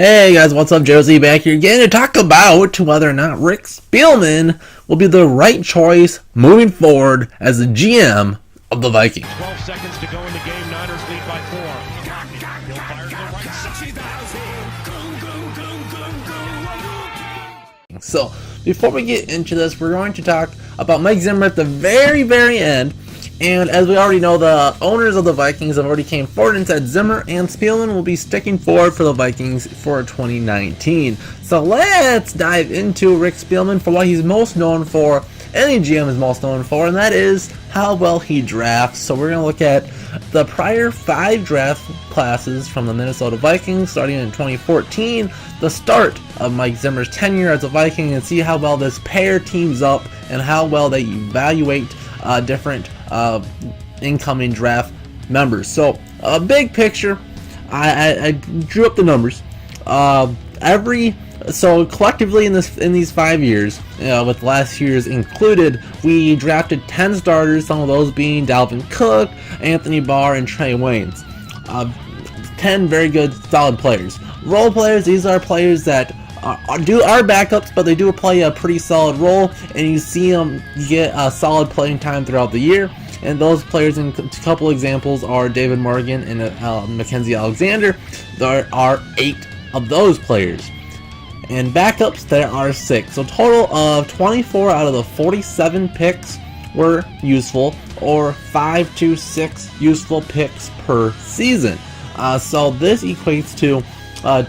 Hey guys, what's up? Josie back here again to talk about whether or not Rick Spielman will be the right choice moving forward as the GM of the Vikings. 12 seconds to go in the game. Niners lead by 4. Hill fires the right side. So, before we get into this, we're going to talk about Mike Zimmer at the very end. And as we already know, the owners of the Vikings have already came forward and said Zimmer and Spielman will be sticking forward for the Vikings for 2019. So let's dive into Rick Spielman for what he's most known for, any GM is most known for, and that is how well he drafts. So we're going to look at the prior 5 draft classes from the Minnesota Vikings starting in 2014, the start of Mike Zimmer's tenure as a Viking, and see how well this pair teams up and how well they evaluate different incoming draft members. So a big picture, I drew up the numbers. So collectively in these 5 years, with last year's included, we drafted 10 starters, some of those being Dalvin Cook, Anthony Barr, and Trey Waynes. 10 very good, solid players. Role players, these are players that are backups, but they do play a pretty solid role, and you see them get a solid playing time throughout the year. And those players, in a couple examples, are David Morgan and Mackenzie Alexander. There are 8 of those players. And backups, there are 6. So total of 24 out of the 47 picks were useful, or 5 to 6 useful picks per season. So this equates to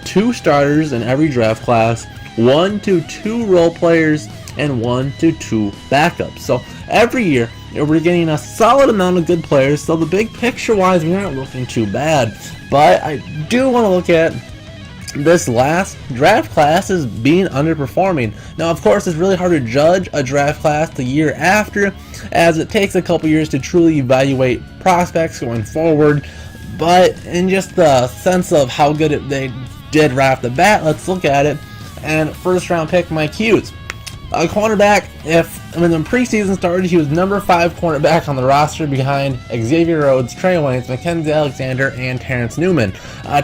2 starters in every draft class, 1 to 2 role players, and 1 to 2 backups. So every year we're getting a solid amount of good players. So the big picture wise, we're not looking too bad. But I do want to look at this last draft class as being underperforming. Now, of course, it's really hard to judge a draft class the year after, as it takes a couple years to truly evaluate prospects going forward. But in just the sense of how good they did right off the bat, let's look at it. And first round pick, Mike Hughes. A cornerback, when the preseason started, he was number 5 cornerback on the roster behind Xavier Rhodes, Trey Waynes, Mackenzie Alexander, and Terrence Newman.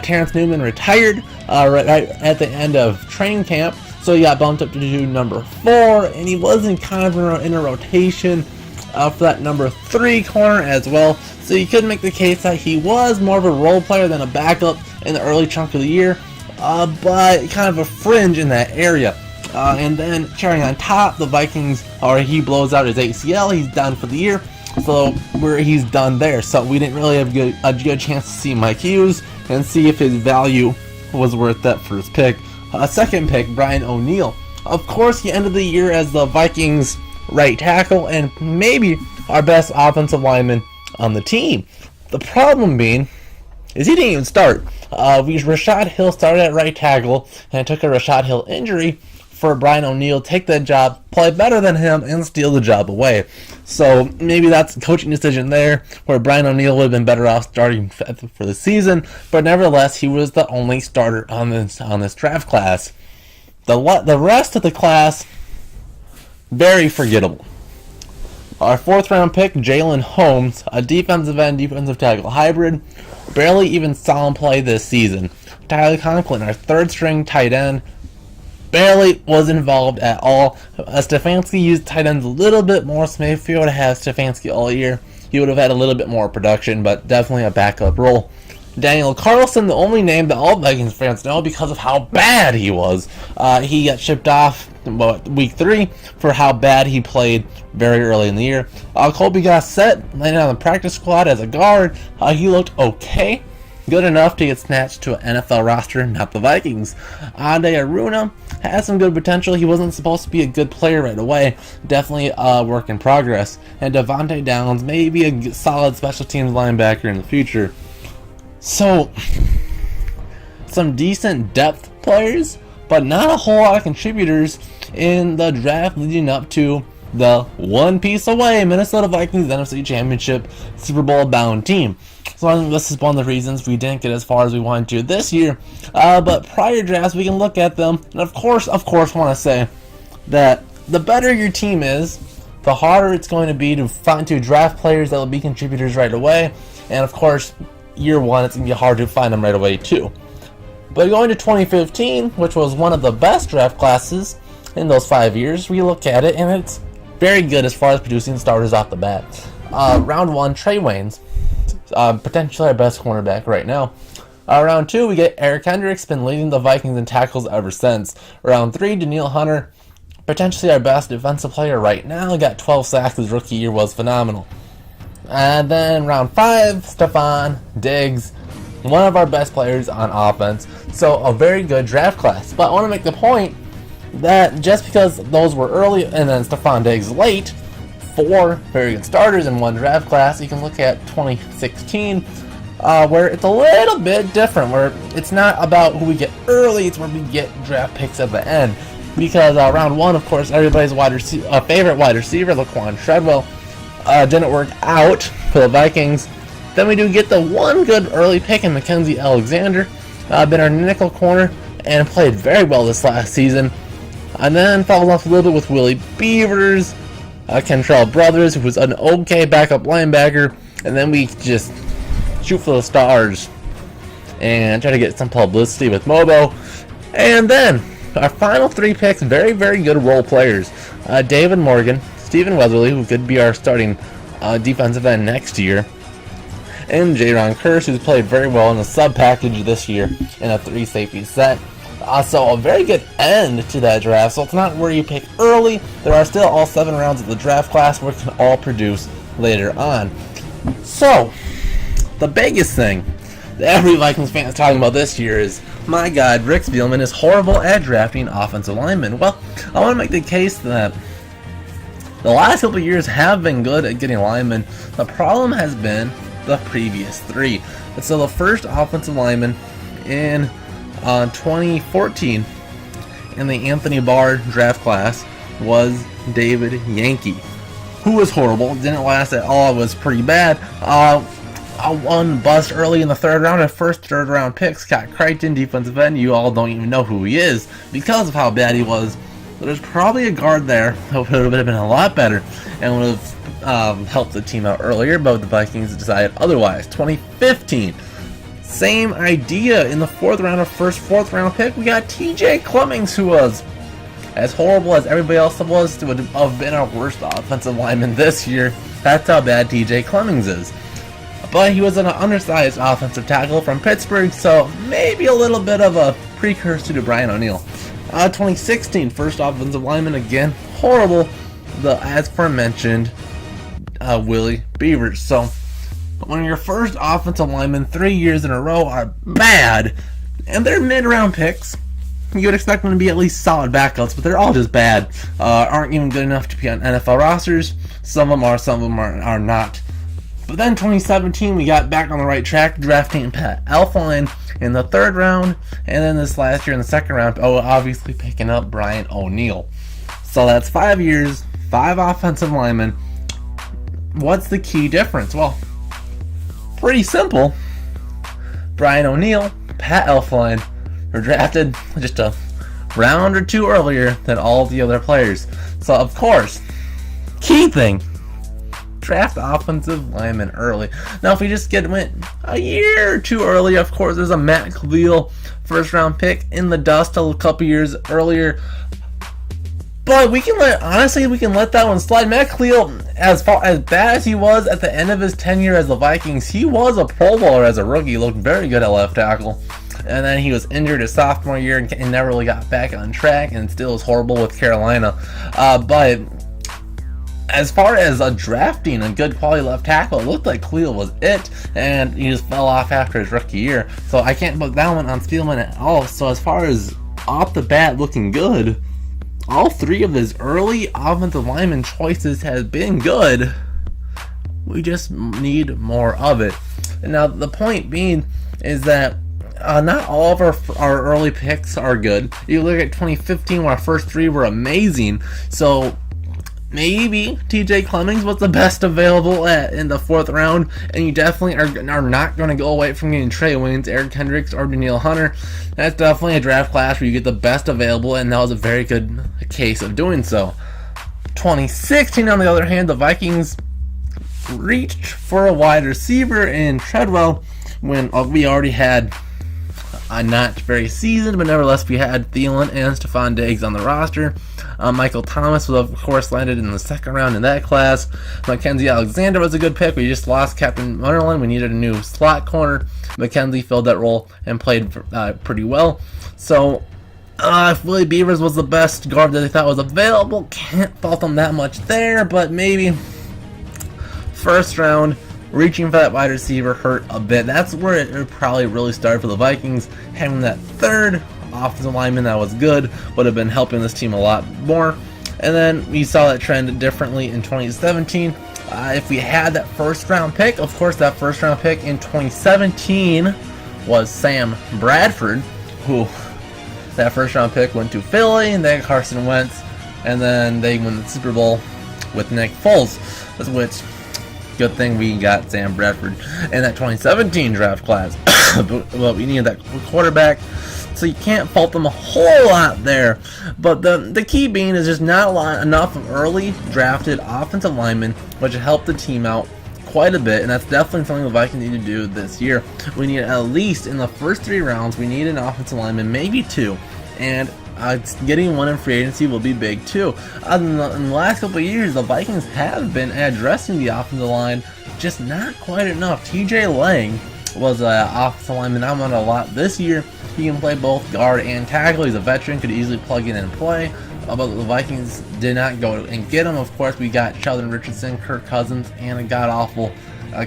Terrence Newman retired right at the end of training camp, so he got bumped up to do number 4, and he wasn't kind of in a rotation for that number 3 corner as well. So you could make the case that he was more of a role player than a backup in the early chunk of the year, but kind of a fringe in that area. And then cherry on top, the Vikings, he blows out his ACL, he's done for the year, so he's done there. So we didn't really have a good chance to see Mike Hughes and see if his value was worth that first pick. Second pick, Brian O'Neill. Of course, he ended the year as the Vikings' right tackle and maybe our best offensive lineman on the team. The problem being is he didn't even start. Rashad Hill started at right tackle and took a Rashad Hill injury for Brian O'Neill take that job, play better than him, and steal the job away. So maybe that's a coaching decision there, where Brian O'Neill would have been better off starting for the season. But nevertheless, he was the only starter on this draft class. The rest of the class, very forgettable. Our 4th round pick, Jalen Holmes, a defensive end, defensive tackle hybrid, barely even saw him play this season. Tyler Conklin, our 3rd string tight end, barely was involved at all. Stefanski used tight ends a little bit more, so maybe if you would have had Stefanski all year, he would have had a little bit more production, but definitely a backup role. Daniel Carlson, the only name that all Vikings fans know because of how bad he was. He got shipped off week 3 for how bad he played very early in the year. Colby Gossett landed on the practice squad as a guard. He looked okay. Good enough to get snatched to an NFL roster, not the Vikings. Ade Aruna has some good potential. He wasn't supposed to be a good player right away. Definitely a work in progress. And Devontae Downs may be a solid special teams linebacker in the future. So, some decent depth players, but not a whole lot of contributors in the draft leading up to the one piece away Minnesota Vikings NFC Championship Super Bowl bound team. So I think this is one of the reasons we didn't get as far as we wanted to this year. But prior drafts, we can look at them, and of course, want to say that the better your team is, the harder it's going to be to draft players that will be contributors right away. And of course, year one, it's going to be hard to find them right away too. But going to 2015, which was one of the best draft classes in those 5 years, we look at it and it's very good as far as producing starters off the bat. Round 1, Trey Waynes, potentially our best cornerback right now. Round 2, we get Eric Hendricks, been leading the Vikings in tackles ever since. Round 3, Danielle Hunter, potentially our best defensive player right now. Got 12 sacks. His rookie year was phenomenal. And then round 5, Stephon Diggs, one of our best players on offense. So a very good draft class. But I want to make the point that just because those were early and then Stephon Diggs late, 4 very good starters in one draft class, you can look at 2016, where it's a little bit different, where it's not about who we get early, it's where we get draft picks at the end. Because round 1, of course, everybody's favorite wide receiver, Laquan Treadwell, didn't work out for the Vikings. Then we do get the one good early pick in Mackenzie Alexander, been our nickel corner, and played very well this last season. And then falls off a little bit with Willie Beavers, Kentrell Brothers, who was an okay backup linebacker, and then we just shoot for the stars and try to get some publicity with Mobo. And then our final 3 picks, very, very good role players. David Morgan, Stephen Weatherly, who could be our starting defensive end next year, and Jaron Kearse, who's played very well in the sub package this year in a 3 safety set. So a very good end to that draft. So it's not where you pick early. There are still all 7 rounds of the draft class where it can all produce later on. So the biggest thing that every Vikings fan is talking about this year is, my God, Rick Spielman is horrible at drafting offensive linemen. Well, I want to make the case that the last couple of years have been good at getting linemen. The problem has been the previous 3. And so the first offensive lineman in 2014 in the Anthony Barr draft class was David Yankee, who was horrible, didn't last at all, was pretty bad. One bust early in the 3rd round, a first 3rd round pick, Scott Crichton, defensive end. You all don't even know who he is because of how bad he was. There's probably a guard there that would have been a lot better and would have helped the team out earlier, but the Vikings decided otherwise. 2015, same idea. In the 4th round, of first 4th round pick, we got TJ Clemmings, who was as horrible as everybody else was, would have been our worst offensive lineman this year. That's how bad TJ Clemmings is. But he was an undersized offensive tackle from Pittsburgh, so maybe a little bit of a precursor to Brian O'Neill. 2016, first offensive lineman, again, horrible. The as aforementioned Willie Beavers. So when your first offensive linemen 3 years in a row are bad, and they're mid-round picks, you would expect them to be at least solid backups, but they're all just bad. Aren't even good enough to be on NFL rosters. Some of them are, some of them are not. But then 2017, we got back on the right track, drafting Pat Elflein in the 3rd round, and then this last year in the 2nd round, obviously picking up Brian O'Neill. So that's 5 years, 5 offensive linemen. What's the key difference? Well, pretty simple. Brian O'Neill, Pat Elflein were drafted just a round or 2 earlier than all the other players. So, of course, key thing, draft offensive linemen early. Now, if we just went a year or 2 early, of course, there's a Matt Khalil 1st round pick in the dust a couple years earlier. But we can let that one slide. Matt Khalil, as bad as he was at the end of his tenure as the Vikings, he was a Pro Bowler as a rookie. He looked very good at left tackle. And then he was injured his sophomore year and never really got back on track, and still is horrible with Carolina. But as far as drafting a good quality left tackle, it looked like Khalil was it, and he just fell off after his rookie year. So I can't put that one on Spielman at all. So as far as off the bat looking good, all 3 of his early offensive lineman choices have been good. We just need more of it. And now the point being is that not all of our early picks are good. You look at 2015 where our first 3 were amazing. So maybe TJ Clemmings was the best available in the 4th round, and you definitely are not going to go away from getting Trey Waynes, Eric Hendricks, or Danielle Hunter. That's definitely a draft class where you get the best available, and that was a very good case of doing so. 2016, on the other hand, the Vikings reached for a wide receiver in Treadwell when we already had not very seasoned, but nevertheless we had Thielen and Stephon Diggs on the roster. Michael Thomas was, of course, landed in the second round in that class. Mackenzie Alexander was a good pick. We just lost Captain Munderland. We needed a new slot corner. Mackenzie filled that role and played pretty well. So Willie Beavers was the best guard that they thought was available. Can't fault them that much there, but maybe first round, reaching for that wide receiver hurt a bit. That's where it probably really started for the Vikings. Having that third offensive lineman that was good would have been helping this team a lot more. And then we saw that trend differently in 2017. If we had that first round pick, of course that first round pick in 2017 was Sam Bradford, who that first round pick went to Philly, and then Carson Wentz, and then they won the Super Bowl with Nick Foles, which good thing we got Sam Bradford in that 2017 draft class. But we needed that quarterback, so you can't fault them a whole lot there. But the key being is just not enough early drafted offensive linemen, which helped the team out quite a bit, and that's definitely something the Vikings need to do this year. We need at least in the first 3 rounds, we need an offensive lineman, maybe 2, and getting one in free agency will be big too. In the last couple of years, the Vikings have been addressing the offensive line, just not quite enough. TJ Lang was an offensive lineman I'm on a lot this year. He can play both guard and tackle. He's a veteran, could easily plug in and play. But the Vikings did not go and get him. Of course, we got Sheldon Richardson, Kirk Cousins, and a god-awful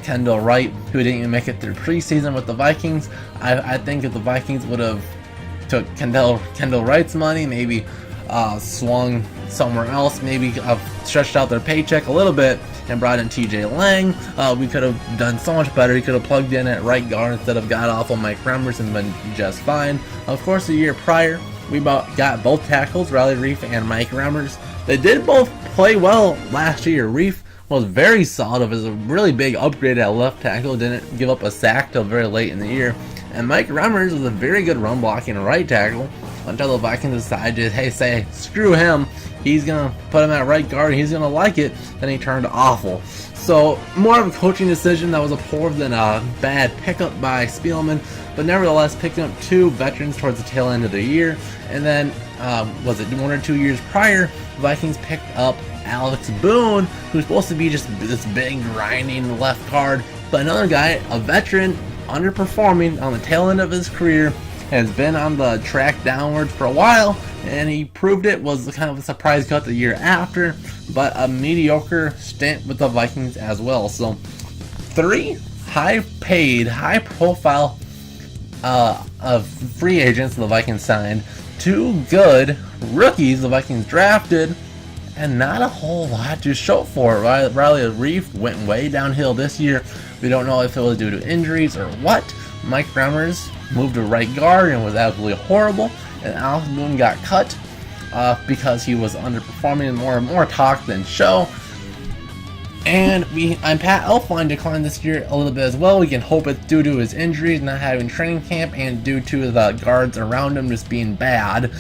Kendall Wright, who didn't even make it through preseason with the Vikings. I think if the Vikings would have took Kendall Wright's money, maybe swung somewhere else, maybe stretched out their paycheck a little bit and brought in TJ Lang, we could have done so much better. He could have plugged in at right guard instead of god-awful Mike Remmers and been just fine. Of course, the year prior, we got both tackles, Riley Reiff and Mike Remmers. They did both play well last year. Reiff was very solid. It was a really big upgrade at left tackle. Didn't give up a sack till very late in the year. And Mike Remmers was a very good run blocking right tackle until the Vikings decided, hey, say screw him. He's gonna put him at right guard. He's gonna like it. Then he turned awful. So more of a coaching decision that was a poor than a bad pickup by Spielman. But nevertheless, picking up 2 veterans towards the tail end of the year. And then, was it 1 or 2 years prior, Vikings picked up Alex Boone, who's supposed to be just this big, grinding left guard. But another guy, a veteran, underperforming on the tail end of his career, has been on the track downwards for a while, and he proved it. Was kind of a surprise cut the year after, but a mediocre stint with the Vikings as well. So 3 high-paid, high-profile of free agents the Vikings signed, 2 good rookies the Vikings drafted, and not a whole lot to show for it. Riley Reiff went way downhill this year. We don't know if it was due to injuries or what. Mike Remmers moved to right guard and was absolutely horrible, and Alex Boone got cut because he was underperforming, and more talk than show. And Pat Elflein declined this year a little bit as well. We can hope it's due to his injuries, not having training camp, and due to the guards around him just being bad.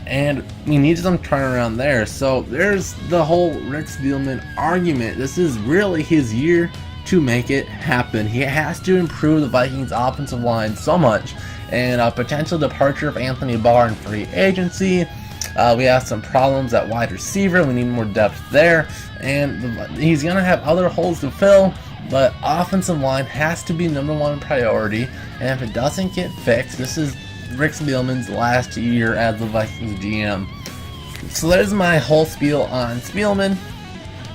And we need some turnaround there. So there's the whole Rick Spielman argument. This is really his year to make it happen. He has to improve the Vikings offensive line so much. And a potential departure of Anthony Barr in free agency. We have some problems at wide receiver. We need more depth there. And he's going to have other holes to fill. But offensive line has to be #1 priority. And if it doesn't get fixed, this is Rick Spielman's last year as the Vikings GM. So there's my whole spiel on Spielman.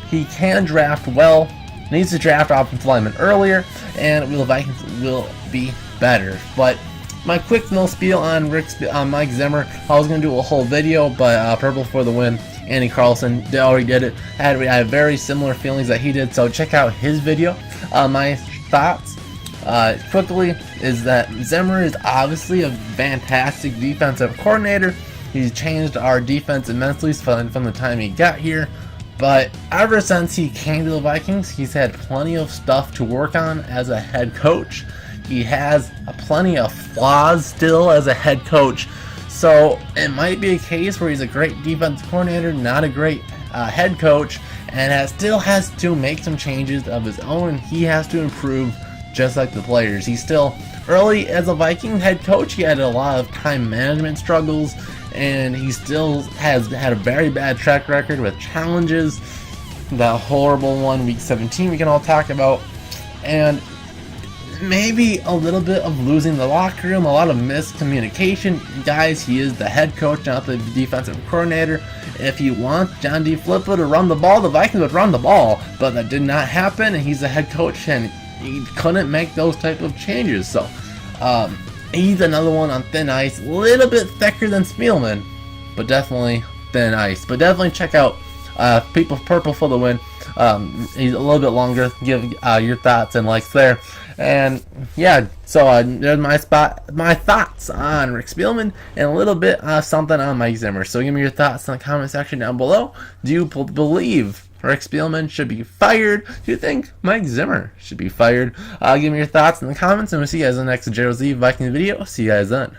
He can draft well. Needs to draft offensive linemen earlier. And the Vikings will be better. But my quick little spiel on Mike Zimmer. I was going to do a whole video, but Purple for the win. Andy Carlson already did it. I had very similar feelings that he did, so check out his video. My thoughts quickly is that Zimmer is obviously a fantastic defensive coordinator. He's changed our defense immensely from the time he got here. But ever since he came to the Vikings, he's had plenty of stuff to work on as a head coach. He has plenty of flaws still as a head coach. So it might be a case where he's a great defense coordinator, not a great head coach, and still has to make some changes of his own. He has to improve just like the players. He's still early as a Viking head coach, he had a lot of time management struggles, and he still has had a very bad track record with challenges. That horrible one, week 17, we can all talk about, and maybe a little bit of losing the locker room, a lot of miscommunication. Guys, he is the head coach, not the defensive coordinator. If you want John D. Flippo to run the ball, the Vikings would run the ball, but that did not happen, and he's the head coach, and he couldn't make those type of changes. So he's another one on thin ice, a little bit thicker than Spielman, but definitely thin ice. But definitely check out People Purple for the win. He's a little bit longer. Give your thoughts and likes there. And yeah, so there's my thoughts on Rick Spielman, and a little bit something on Mike Zimmer. So give me your thoughts in the comment section down below. Do you believe Rick Spielman should be fired? Do you think Mike Zimmer should be fired? Give me your thoughts in the comments, and we'll see you guys in the next JOZ Vikings video. See you guys then.